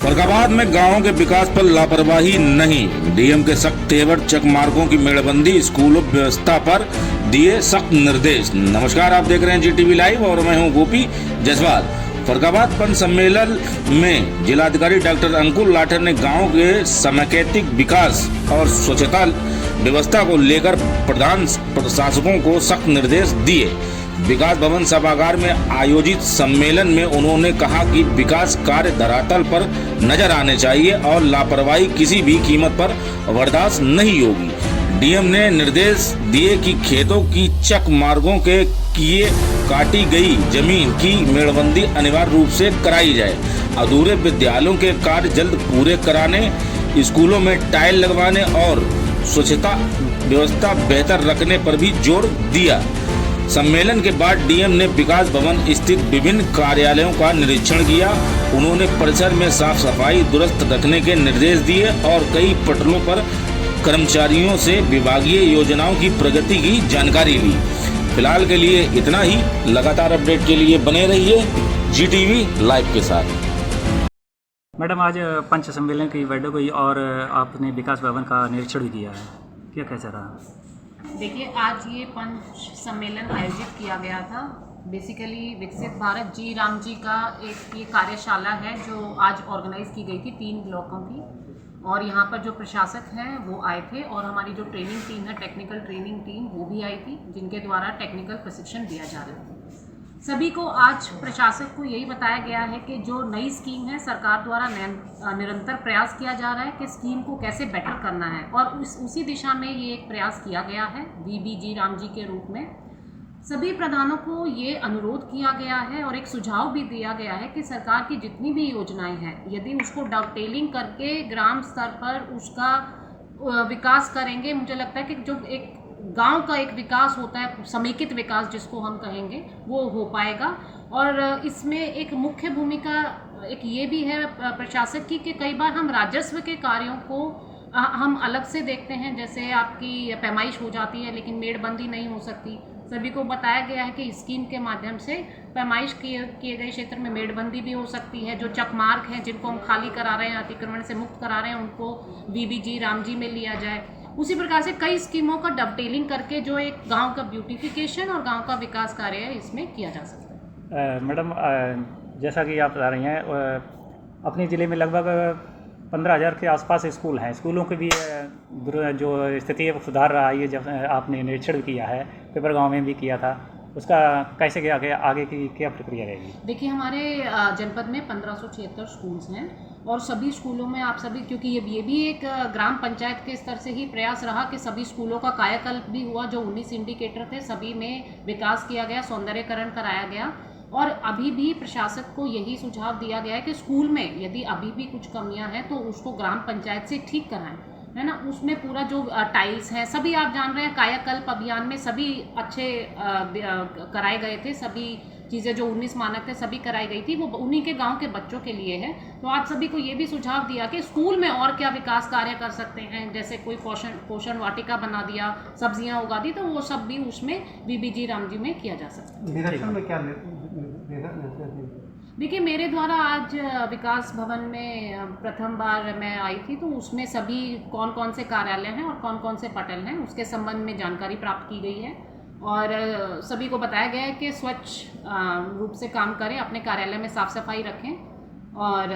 फर्रुखाबाद में गांवों के विकास पर लापरवाही नहीं, डीएम के सख्त तेवर, चक मार्गों की मेड़बंदी, स्कूलों व्यवस्था पर दिए सख्त निर्देश। नमस्कार, आप देख रहे हैं जीटीवी लाइव और मैं हूं गोपी जायसवाल। फर्रुखाबाद वन सम्मेलन में जिलाधिकारी डॉक्टर अंकुर लाठर ने गांव के समेकित विकास और स्वच्छता व्यवस्था को लेकर प्रधान प्रशासकों को सख्त निर्देश दिए। विकास भवन सभागार में आयोजित सम्मेलन में उन्होंने कहा कि विकास कार्य धरातल पर नजर आने चाहिए और लापरवाही किसी भी कीमत पर बर्दाश्त नहीं होगी। डीएम ने निर्देश दिए कि खेतों की चक मार्गों के किए काटी गई जमीन की मेड़बंदी अनिवार्य रूप से कराई जाए। अधूरे विद्यालयों के कार्य जल्द पूरे कराने, स्कूलों में टाइल लगवाने और स्वच्छता व्यवस्था बेहतर रखने पर भी जोर दिया। सम्मेलन के बाद डीएम ने विकास भवन स्थित विभिन्न कार्यालयों का निरीक्षण किया। उन्होंने परिसर में साफ सफाई दुरुस्त रखने के निर्देश दिए और कई पटलों पर कर्मचारियों से विभागीय योजनाओं की प्रगति की जानकारी ली। फिलहाल के लिए इतना ही। लगातार अपडेट के लिए बने रहिए जीटीवी लाइव के साथ। मैडम, आज पंच सम्मेलन की बैठक हुई और आपने विकास भवन का निरीक्षण भी किया है, क्या कैसा रहा? देखिए, आज ये पंच सम्मेलन आयोजित किया गया था। बेसिकली विकसित भारत जी राम जी का एक ये कार्यशाला है जो आज ऑर्गेनाइज की गई थी 3 ब्लॉकों की, और यहाँ पर जो प्रशासक हैं वो आए थे और हमारी जो ट्रेनिंग टीम है, टेक्निकल ट्रेनिंग टीम, वो भी आई थी, जिनके द्वारा टेक्निकल प्रशिक्षण दिया जा रहा है। सभी को आज प्रशासक को यही बताया गया है कि जो नई स्कीम है, सरकार द्वारा निरंतर प्रयास किया जा रहा है कि स्कीम को कैसे बेटर करना है, और उसी दिशा में ये एक प्रयास किया गया है वीबीजी राम जी के रूप में। सभी प्रधानों को ये अनुरोध किया गया है और एक सुझाव भी दिया गया है कि सरकार की जितनी भी योजनाएं हैं, यदि उसको डॉटेलिंग करके ग्राम स्तर पर उसका विकास करेंगे, मुझे लगता है कि जो एक गांव का एक विकास होता है, समेकित विकास जिसको हम कहेंगे, वो हो पाएगा। और इसमें एक मुख्य भूमिका एक ये भी है प्रशासक की कि कई बार हम राजस्व के कार्यों को हम अलग से देखते हैं, जैसे आपकी पैमाइश हो जाती है लेकिन मेड़बंदी नहीं हो सकती। सभी को बताया गया है कि स्कीम के माध्यम से पैमाइश किए गए क्षेत्र में मेड़बंदी भी हो सकती है। जो चकमार्ग हैं जिनको हम खाली करा रहे हैं, अतिक्रमण से मुक्त करा रहे हैं, उनको वीबीजी राम जी में लिया जाए। उसी प्रकार से कई स्कीमों का डबटेलिंग करके जो एक गांव का ब्यूटिफिकेशन और गांव का विकास कार्य है, इसमें किया जा सकता है। मैडम, जैसा कि आप बता रही हैं, अपने ज़िले में लगभग 15,000 के आसपास स्कूल हैं। स्कूलों की भी जो स्थिति है वो सुधार रहा है। ये जब आपने निरीक्षण किया है, पेपर गांव में भी किया था, उसका कैसे क्या आगे की क्या प्रक्रिया रहेगी? देखिए, हमारे जनपद में 1576 स्कूल्स हैं और सभी स्कूलों में आप सभी, क्योंकि ये भी एक ग्राम पंचायत के स्तर से ही प्रयास रहा कि सभी स्कूलों का कायाकल्प भी हुआ। जो 19 इंडिकेटर थे, सभी में विकास किया गया, सौंदर्यकरण कराया गया। और अभी भी प्रशासक को यही सुझाव दिया गया है कि स्कूल में यदि अभी भी कुछ कमियां हैं तो उसको ग्राम पंचायत से ठीक कराएं, है ना। उसमें पूरा जो टाइल्स हैं, सभी आप जान रहे हैं, कायाकल्प अभियान में सभी अच्छे कराए गए थे। सभी चीज़ें जो 19 मानक थे सभी कराई गई थी, वो उन्हीं के गांव के बच्चों के लिए है। तो आप सभी को ये भी सुझाव दिया कि स्कूल में और क्या विकास कार्य कर सकते हैं, जैसे कोई पोषण वाटिका बना दिया, सब्जियां उगा दी, तो वो सब भी उसमें वीबीजी राम जी में किया जा सकता है। निरीक्षण में क्या देखिए, मेरे द्वारा आज विकास भवन में प्रथम बार मैं आई थी, तो उसमें सभी कौन कौन से कार्यालय हैं और कौन कौन से पटल हैं, उसके संबंध में जानकारी प्राप्त की गई है। और सभी को बताया गया है कि स्वच्छ रूप से काम करें, अपने कार्यालय में साफ सफाई रखें और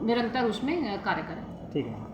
निरंतर उसमें कार्य करें। ठीक है।